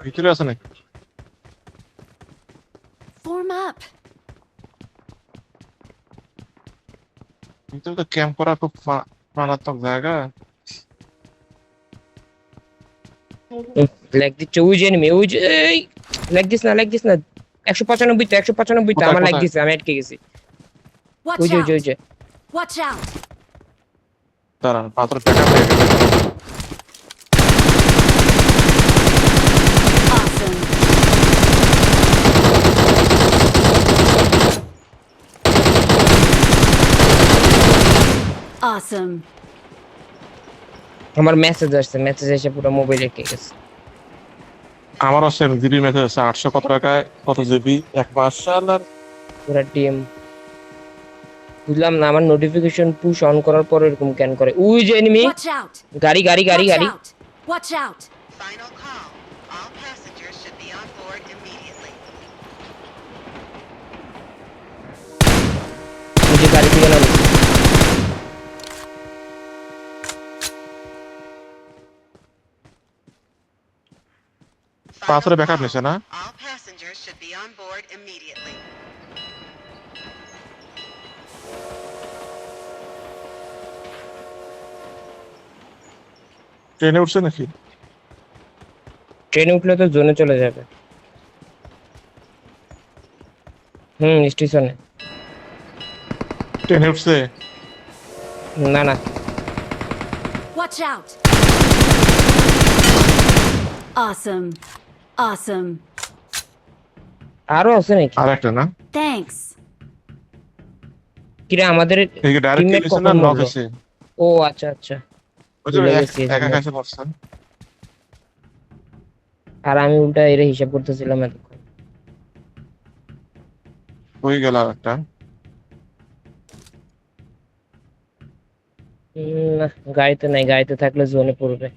ভিতরে আছে নাকি? Form up. ভিতরে তো ক্যাম্প করা খুব মারাত্মক জায়গা। লাইক দিচ্ছে ওই যে এনিমি ওই যে লাইক দিস না 195 তো 195 তো কোথায় আমার লাইক কোথায়? দিছে আমি আটকে গেছি Watch ওই যে out. ওই যে Watch out. দাঁড়ান, পাথর ব্যাকআপ হয়ে গেছে। Awesome. Awesome. আমার মেসেজ এসে পুরো মোবাইল রেখে গেছে আমারও সেম জিবি মেসেজ আছে 800 কত টাকায় কত জিবি এক মাস। শালার পুরো টিম বুঝলাম না আমার নোটিফিকেশন পুশ অন করার পর এরকম ক্যান করে ওই যে এনিমি Watch out. গাড়ি Watch out. Watch out. Final call. All passengers should be on board immediately. ওই যে গাড়ি থেকে নামছে পাথরে Final ব্যাকআপ call. নিছে না? All passengers should be on board immediately. ট্রেনে উঠছে নাকি? ট্রেনে উঠলে তো জোনে চলে যাবে স্টেশনে ট্রেনে উঠছে? না না Watch out. Awesome. Awesome. আরো আছে নাকি আর একটা না? Thanks. কিরে আমাদের এই যে ডাইরেক্ট টিমমেট কিল কখন না নক মরলো? হইছে? ও আচ্ছা আচ্ছা ওই যে ভুলে গেছি একা এজন্য। কাছে পড়ছে। আর আমি উল্টা এর হিসাব করতেছিলাম এতক্ষণ হয়ে গেল আর একটা। না গাড়িতে নাই গাড়িতে থাকলে জোনে পড়বে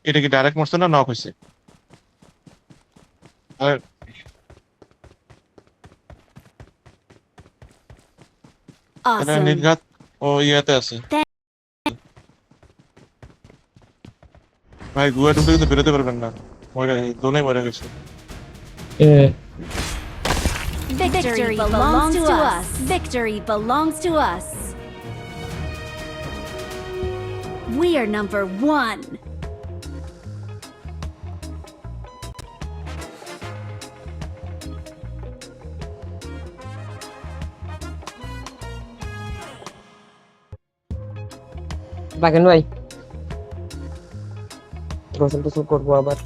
এটা কি ডাইরেক্ট মরছে না নক হইছে? আর এটা Awesome. নির্ঘাত ও ইয়াতে আছে। ভাই গুয়া ঢুকলে কিন্তু বেরোতে পারবেন না, মরে জোনে মরে গেছে। Victory belongs to us. Victory belongs to us. We are number one. বাকেন ভাই গোসল টোসল করবো আবার